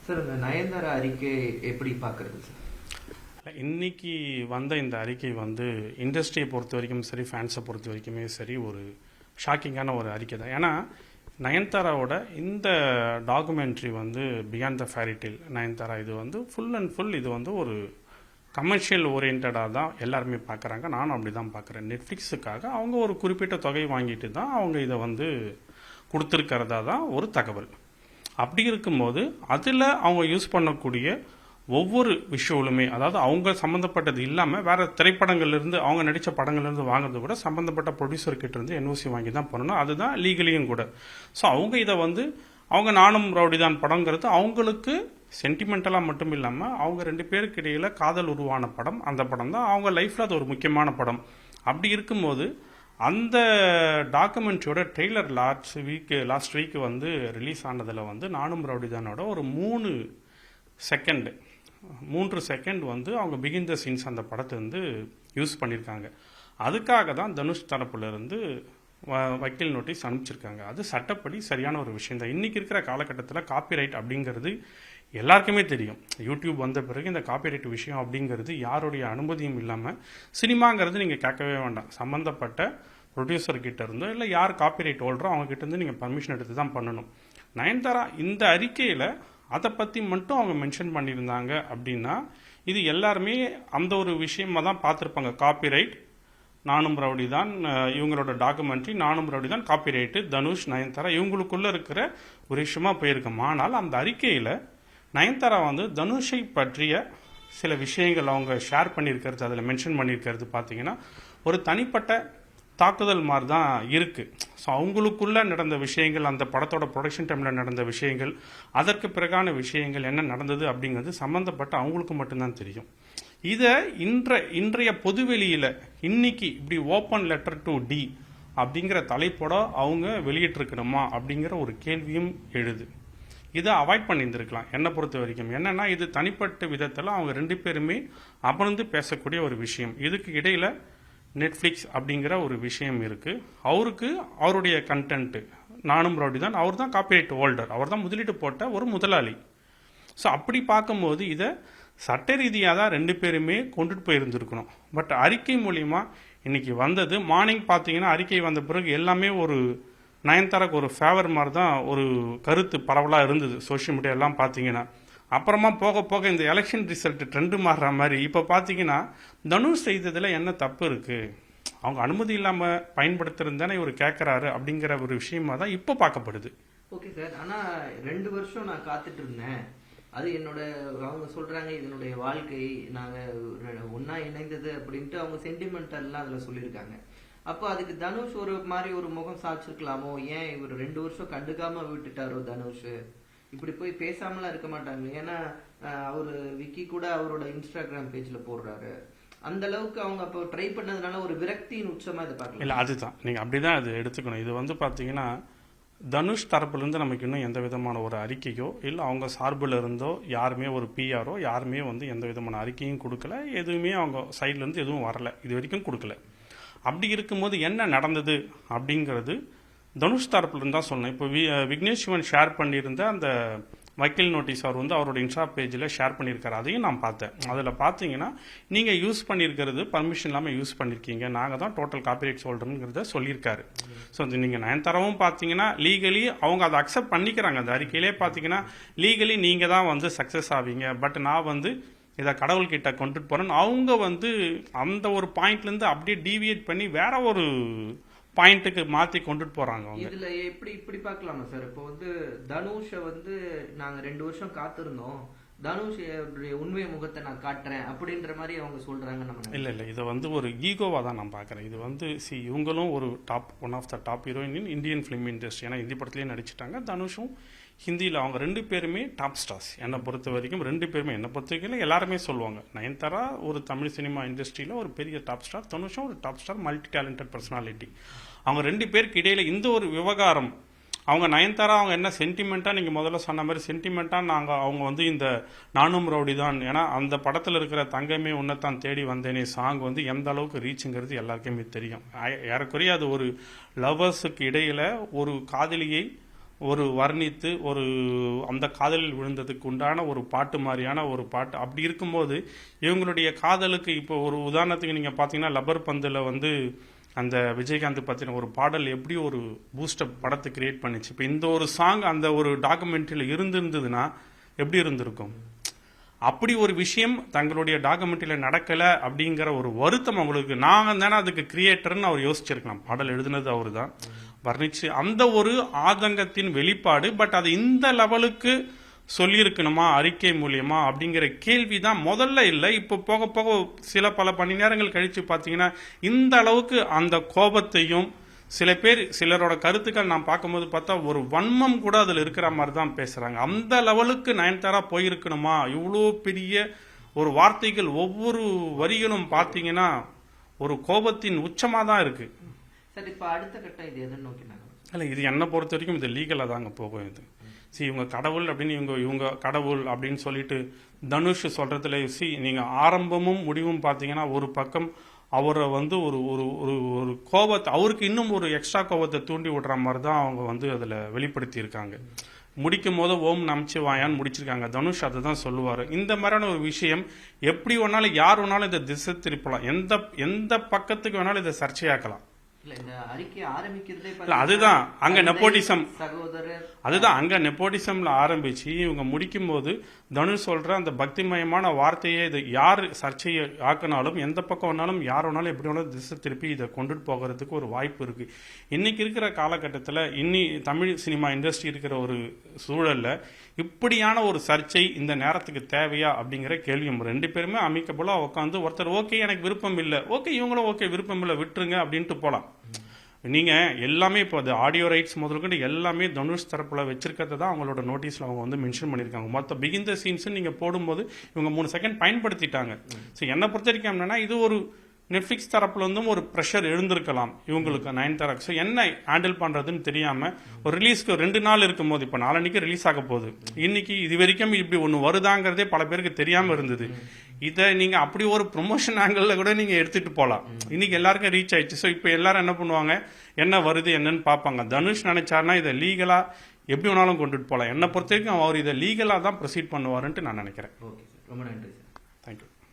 Sir இந்த நயன்தாரா அறிக்கை எப்படி பார்க்கறது சார்? இன்னைக்கு வந்த இந்த அறிக்கை வந்து இண்டஸ்ட்ரியை பொறுத்த வரைக்கும் சரி, ஃபேன்ஸை பொறுத்த வரைக்குமே சரி, ஒரு ஷாக்கிங்கான ஒரு அறிக்கை தான். ஏன்னா நயன்தாராவோட இந்த டாக்குமெண்ட்ரி வந்து பியாண்ட் த ஃபேரிடேல் நயன்தாரா, இது வந்து ஃபுல் அண்ட் ஃபுல் இது வந்து ஒரு கமர்ஷியல் ஓரியன்டாக தான் எல்லாருமே பார்க்குறாங்க. நானும் அப்படி தான் பார்க்குறேன். நெட்ஃப்ளிக்ஸுக்காக அவங்க ஒரு குறிப்பிட்ட தொகை வாங்கிட்டு தான் அவங்க இதை வந்து கொடுத்துருக்கிறதா தான் ஒரு தகவல். அப்படி இருக்கும்போது அதில் அவங்க யூஸ் பண்ணக்கூடிய ஒவ்வொரு விஷுவலுமே, அதாவது அவங்க சம்மந்தப்பட்டது இல்லாமல் வேறு திரைப்படங்கள்லேருந்து அவங்க நடித்த படங்கள்லேருந்து வாங்குறது கூட சம்மந்தப்பட்ட ப்ரொடியூசர்கிட்ட இருந்து என்ஓசி வாங்கி தான் பண்ணணும். அதுதான் லீகலியும் கூட. ஸோ அவங்க இதை வந்து அவங்க நானும் ரவுடிதான் படங்கிறது அவங்களுக்கு சென்டிமெண்டலாக மட்டும் இல்லாமல் அவங்க ரெண்டு பேருக்கு இடையில் காதல் உருவான படம். அந்த படம் தான் அவங்க லைஃப்பில் அது ஒரு முக்கியமான படம். அப்படி இருக்கும்போது அந்த டாக்குமெண்ட்ரியோட ட்ரெய்லர் லாஸ்ட் வீக் வந்து ரிலீஸ் ஆனதில் வந்து நானும் ரவுடிதானோட ஒரு 3 செகண்ட் வந்து அவங்க பிகின் த சீன்ஸ் அந்த படத்தை வந்து யூஸ் பண்ணியிருக்காங்க. அதுக்காக தான் தனுஷ் தரப்புலேருந்து வக்கீல் நோட்டீஸ் அனுப்பிச்சிருக்காங்க. அது சட்டப்படி சரியான ஒரு விஷயம் தான். இன்றைக்கி இருக்கிற காலகட்டத்தில் காப்பிரைட் அப்படிங்கிறது எல்லாருக்குமே தெரியும். யூடியூப் வந்த பிறகு இந்த காப்பிரைட் விஷயம் அப்படிங்கிறது யாருடைய அனுமதியும் இல்லாமல் சினிமாங்கிறது நீங்கள் கேட்கவே வேண்டாம். சம்மந்தப்பட்ட ப்ரொடியூசர்கிட்ட இருந்தோ இல்லை யார் காப்பிரைட் ஹோல்டரோ அவங்ககிட்ட இருந்து நீங்கள் பர்மிஷன் எடுத்து தான் பண்ணணும். நயன்தாரா இந்த அறிக்கையில் அதை பற்றி மட்டும் அவங்க மென்ஷன் பண்ணியிருந்தாங்க அப்படின்னா இது எல்லாருமே அந்த ஒரு விஷயமா தான் பார்த்துருப்பாங்க. காப்பிரைட் நானும் ரவுடி தான், இவங்களோட டாக்குமெண்ட்ரி நானும் ரவுடி தான், காப்பிரைட்டு தனுஷ் நயன்தாரா இவங்களுக்குள்ள இருக்கிற ஒரு விஷயமா போயிருக்கோம். ஆனால் அந்த அறிக்கையில் நயன்தாரா வந்து தனுஷை பற்றிய சில விஷயங்கள் அவங்க ஷேர் பண்ணியிருக்கிறது, அதில் மென்ஷன் பண்ணியிருக்கிறது பார்த்தீங்கன்னா ஒரு தனிப்பட்ட தாக்குதல் மாதிரி தான் இருக்குது. ஸோ அவங்களுக்குள்ள நடந்த விஷயங்கள், அந்த படத்தோட ப்ரொடக்ஷன் டைமில் நடந்த விஷயங்கள், அதற்கு பிறகான விஷயங்கள் என்ன நடந்தது அப்படிங்கிறது சம்மந்தப்பட்ட அவங்களுக்கு மட்டும்தான் தெரியும். இதை இன்றைய பொதுவெளியில் இன்னைக்கு இப்படி ஓப்பன் லெட்டர் டு டி அப்படிங்கிற தலைப்போட அவங்க வெளியிட்டிருக்கணுமா அப்படிங்கிற ஒரு கேள்வியும் எழுது. இதை அவாய்ட் பண்ணியிருந்திருக்கலாம் என்னை பொறுத்த வரைக்கும். என்னன்னா இது தனிப்பட்ட விதத்தில் அவங்க ரெண்டு பேருமே அமர்ந்து பேசக்கூடிய ஒரு விஷயம். இதுக்கு இடையில் நெட்ஃப்ளிக்ஸ் அப்படிங்கிற ஒரு விஷயம் இருக்குது. அவருக்கு அவருடைய கண்டென்ட்டு நானும் ரவுடி தான், அவர் தான் காப்பிரைட் ஹோல்டர், அவர் தான் முதலீட்டு போட்ட ஒரு முதலாளி. ஸோ அப்படி பார்க்கும்போது இதை சட்ட ரீதியாக தான் ரெண்டு பேருமே கொண்டுட்டு போயிருந்துருக்கணும். பட் அறிக்கை மூலிமா இன்னைக்கு வந்தது மார்னிங் பார்த்தீங்கன்னா அறிக்கை வந்த பிறகு எல்லாமே ஒரு நயன்தாராக்கு ஒரு ஃபேவர் மாதிரி தான் ஒரு கருத்து பரவலாக இருந்தது சோஷியல் மீடியா எல்லாம் பார்த்தீங்கன்னா. அப்புறமா போக போக இந்த எலெக்ஷன் ரிசல்ட் ட்ரெண்டு மாறுற மாதிரி இப்போ பார்த்தீங்கன்னா தனுஷ் செய்ததில் என்ன தப்பு இருக்குது, அவங்க அனுமதி இல்லாமல் பயன்படுத்துறதுதானே இவர் கேட்குறாரு அப்படிங்கிற ஒரு விஷயமா தான் இப்போ பார்க்கப்படுது. ஓகே சார், ஆனால் 2 வருஷம் நான் காத்துட்டு இருந்தேன். அது என்னோட அவங்க சொல்றாங்க இதனுடைய வாழ்க்கை நாங்கள் ஒன்னா இணைந்தது அப்படின்ட்டு அவங்க சென்டிமெண்டல்லாம் அதில் சொல்லியிருக்காங்க. அப்போ அதுக்கு தனுஷ் ஒரு மாதிரி ஒரு முகம் சாச்சிருக்கலாமோ? ஏன் இவர் 2 வருஷம் கண்டுக்காம விட்டுட்டாரோ தனுஷ்? இப்படி போய் பேசாமலாம் இருக்க மாட்டாங்க. ஏன்னா அவரு விக்கி கூட அவரோட இன்ஸ்டாகிராம் பேஜ்ல போடுறாரு. அந்த அளவுக்கு அவங்க அப்போ ட்ரை பண்ணதுனால ஒரு விரக்தியின் உச்சமா இதை பார்க்கலாம். இல்லை, அதுதான் நீங்கள் அப்படிதான் அது எடுத்துக்கணும். இது வந்து பார்த்தீங்கன்னா தனுஷ் தரப்புலேருந்து நமக்கு இன்னும் எந்த விதமான ஒரு அறிக்கையோ இல்லை அவங்க சார்பில் இருந்தோ யாருமே ஒரு பிஆரோ யாருமே வந்து எந்த விதமான அறிக்கையும் கொடுக்கல. எதுவுமே அவங்க சைட்லேருந்து எதுவும் வரல, இது வரைக்கும் கொடுக்கல. அப்படி இருக்கும்போது என்ன நடந்தது அப்படிங்கிறது தனுஷ் தரப்புலேருந்து தான் சொன்னேன். இப்போ விக்னேஷ் சிவன் ஷேர் பண்ணியிருந்த அந்த வக்கீல் நோட்டீஸ் அவர் வந்து அவரோட இன்ஸ்டா பேஜில் ஷேர் பண்ணியிருக்காரு. அதையும் நான் பார்த்தேன். அதில் பார்த்தீங்கன்னா நீங்கள் யூஸ் பண்ணியிருக்கிறது பர்மிஷன் இல்லாமல் யூஸ் பண்ணியிருக்கீங்க, நாங்கள் தான் டோட்டல் காப்பிரைட்ஸ் ஹோல்டருங்கிறத சொல்லியிருக்காரு. ஸோ அது நீங்கள் நயன்தாராவும் பார்த்தீங்கன்னா லீகலி அவங்க அதை அக்செப்ட் பண்ணிக்கிறாங்க. அந்த அறிக்கையிலே பார்த்தீங்கன்னா லீகலி நீங்கள் தான் வந்து சக்ஸஸ் ஆவீங்க, பட் நான் வந்து இதை கடவுள்கிட்ட கொண்டுட்டு போகிறேன்னு அவங்க வந்து அந்த ஒரு பாயிண்ட்லேருந்து அப்படியே டீவியேட் பண்ணி வேற ஒரு பாயிண்ட்டுக்கு மாற்றி கொண்டுட்டு போகிறாங்க. இதில் இப்படி பார்க்கலாமா சார்? இப்போ வந்து தனுஷை வந்து நாங்கள் 2 வருஷம் காத்திருந்தோம், தனுஷ் உண்மை முகத்தை நான் காட்டுறேன் அப்படின்ற மாதிரி அவங்க சொல்றாங்க. நம்ம இல்லை, இதை வந்து ஒரு ஈகோவாக தான் நான் பார்க்குறேன். இது வந்து இவங்களும் ஒரு one of the top heroine in Indian film industry. ஏன்னா ஹிந்தி படத்துலேயே நடிச்சிட்டாங்க. தனுஷும் ஹிந்தியில் அவங்க 2 பேருமே டாப் ஸ்டார்ஸ். என்னை பொறுத்த வரைக்கும் 2 பேருமே, என்னை பொறுத்த வரைக்கும் எல்லாருமே சொல்லுவாங்க நயன்தாரா ஒரு தமிழ் சினிமா இண்டஸ்ட்ரியில் ஒரு பெரிய டாப் ஸ்டார், தனுஷும் ஒரு top star, multi talented personality. அவங்க 2 பேருக்கு இடையில் இந்த ஒரு விவகாரம், அவங்க நயன்தாரா அவங்க என்ன சென்டிமெண்ட்டாக நீங்கள் முதல்ல சொன்ன மாதிரி சென்டிமெண்ட்டாக அவங்க வந்து இந்த நானும் ரவுடி தான், ஏன்னா அந்த படத்தில் இருக்கிற தங்கமே உன்னைத்தான் தேடி வந்தேனே சாங் வந்து எந்த அளவுக்கு ரீச்சுங்கிறது எல்லாருக்குமே தெரியும். ஏறக்குறைய அது ஒரு லவ்வர்ஸுக்கு இடையில் ஒரு காதலியை ஒரு வர்ணித்து ஒரு அந்த காதலில் விழுந்ததுக்கு உண்டான ஒரு பாட்டு மாதிரியான ஒரு பாட்டு. அப்படி இருக்கும்போது இவங்களுடைய காதலுக்கு இப்போ ஒரு உதாரணத்துக்கு நீங்கள் பார்த்தீங்கன்னா லப்பர் பந்தில் வந்து அந்த விஜயகாந்த் பற்றின ஒரு பாடல் எப்படி ஒரு பூஸ்டப் படத்தை கிரியேட் பண்ணிச்சு. இப்போ இந்த ஒரு சாங் அந்த ஒரு டாக்குமெண்ட்ரியில் இருந்திருந்ததுன்னா எப்படி இருந்திருக்கும்? அப்படி ஒரு விஷயம் தங்களுடைய டாக்குமெண்ட்ரியில் நடக்கலை அப்படிங்கிற ஒரு வருத்தம் அவங்களுக்கு. நாங்கள் தானே அதுக்கு கிரியேட்டர்னு அவர் யோசிச்சிருக்கலாம். பாடல் எழுதுனது அவர் தான் வர்ணிச்சு அந்த ஒரு ஆதங்கத்தின் வெளிப்பாடு. பட் அது இந்த லெவலுக்கு சொல்லியிருக்கணுமா அறிக்கை மூலியமா அப்படிங்கிற கேள்வி தான் முதல்ல இல்லை. இப்போ போக போக சில பல மணி நேரங்கள் கழிச்சு பார்த்தீங்கன்னா இந்த அளவுக்கு அந்த கோபத்தையும் சில பேர் சிலரோட கருத்துக்கள் நான் பார்க்கும்போது பார்த்தா ஒரு வன்மம் கூட அதில் இருக்கிற மாதிரி தான் பேசுறாங்க. அந்த லெவலுக்கு நயன்தாரா போயிருக்கணுமா? இவ்வளோ பெரிய ஒரு வார்த்தைகள் ஒவ்வொரு வரிகளும் பார்த்தீங்கன்னா ஒரு கோபத்தின் உச்சமாக தான் இருக்கு. சார் இப்போ அடுத்த கட்டம் இது எதை நோக்கி நாங்கள் இல்லை, இது என்னை பொறுத்த வரைக்கும் இது லீகலாக தாங்க போகும். இது இவங்க கடவுள் அப்படின்னு இவங்க கடவுள் அப்படின்னு சொல்லிட்டு தனுஷ் சொல்றதுல நீங்க ஆரம்பமும் முடிவும் பார்த்தீங்கன்னா ஒரு பக்கம் அவரை வந்து ஒரு ஒரு ஒரு கோபத்தை அவருக்கு இன்னும் ஒரு எக்ஸ்ட்ரா கோபத்தை தூண்டி விடுற மாதிரி தான் அவங்க வந்து அதில் வெளிப்படுத்தி இருக்காங்க. முடிக்கும் போது ஓம் நமச்சிவாயான்னு முடிச்சிருக்காங்க. தனுஷ் அதை தான் சொல்லுவார். இந்த மாதிரியான ஒரு விஷயம் எப்படி வேணாலும் யார் வேணாலும் இதை திசை திருப்பலாம். எந்த பக்கத்துக்கு வேணாலும் இதை சர்ச்சையாக்கலாம். அதுதான் அங்க நெப்போட்டிசம், அதுதான் அங்க நெப்போட்டிசம்ல ஆரம்பிச்சு இவங்க முடிக்கும் போது தனுஷ் சொல்ற அந்த பக்திமயமான வார்த்தையை இது யார் சர்ச்சையை ஆக்கினாலும் எந்த பக்கம் வேணாலும் யார் வேணாலும் எப்படி வேணாலும் திசை திருப்பி இதை கொண்டுட்டு போகிறதுக்கு ஒரு வாய்ப்பு இருக்கு. இன்னைக்கு இருக்கிற காலகட்டத்தில் தமிழ் சினிமா இண்டஸ்ட்ரி இருக்கிற ஒரு சூழல்ல இப்படியான ஒரு சர்ச்சை இந்த நேரத்துக்கு தேவையா அப்படிங்கிற கேள்வி. ரெண்டு பேருமே அமிக்கபுளா உட்காந்து ஒருத்தர் ஓகே எனக்கு விருப்பம் இல்லை, ஓகே இவங்களும் ஓகே விருப்பம் இல்லை விட்டுருங்க அப்படின்ட்டு போலாம். நீங்க எல்லாமே இப்போ அது ஆடியோ ரைட்ஸ் முதல்கொண்டு எல்லாமே தனுஷ் தரப்புல வச்சிருக்கிறத தான் அவங்களோட நோட்டீஸ்ல அவங்க வந்து மென்ஷன் பண்ணியிருக்காங்க. மொத்த பிகின் த சீன்ஸ் நீங்க போடும்போது இவங்க 3 செகண்ட் பயன்படுத்திட்டாங்க. ஸோ என்னை பொறுத்த வரைக்கும் என்னன்னா இது ஒரு நெட்ஃபிளிக்ஸ் தரப்புல இருந்தும் ஒரு ப்ரெஷர் எழுந்திருக்கலாம் இவங்களுக்கு நயன்தாரா. ஸோ என்ன ஹேண்டில் பண்றதுன்னு தெரியாம ஒரு ரிலீஸ்க்கு 2 நாள் இருக்கும் போது இப்போ நாளன்னைக்கு ரிலீஸ் ஆக போகுது. இன்னைக்கு இது வரைக்கும் இப்படி ஒன்று வருதாங்கிறதே பல பேருக்கு தெரியாம இருந்தது. இதை நீங்க அப்படி ஒரு ப்ரொமோஷன் ஆங்கிள் கூட நீங்க எடுத்துட்டு போகலாம். இன்னைக்கு எல்லாருக்கும் ரீச் ஆயிடுச்சு. ஸோ இப்போ எல்லாரும் என்ன பண்ணுவாங்க, என்ன வருது என்னன்னு பார்ப்பாங்க. தனுஷ் நினைச்சாருன்னா இதை லீகலா எப்படி வேணாலும் கொண்டுட்டு போகலாம். என்னை பொறுத்த வரைக்கும் அவர் இதை லீகலா தான் ப்ரொசீட் பண்ணுவாருன்ட்டு நான் நினைக்கிறேன். ஓகே சார், ரொம்ப நன்றி சார். தேங்க்யூ.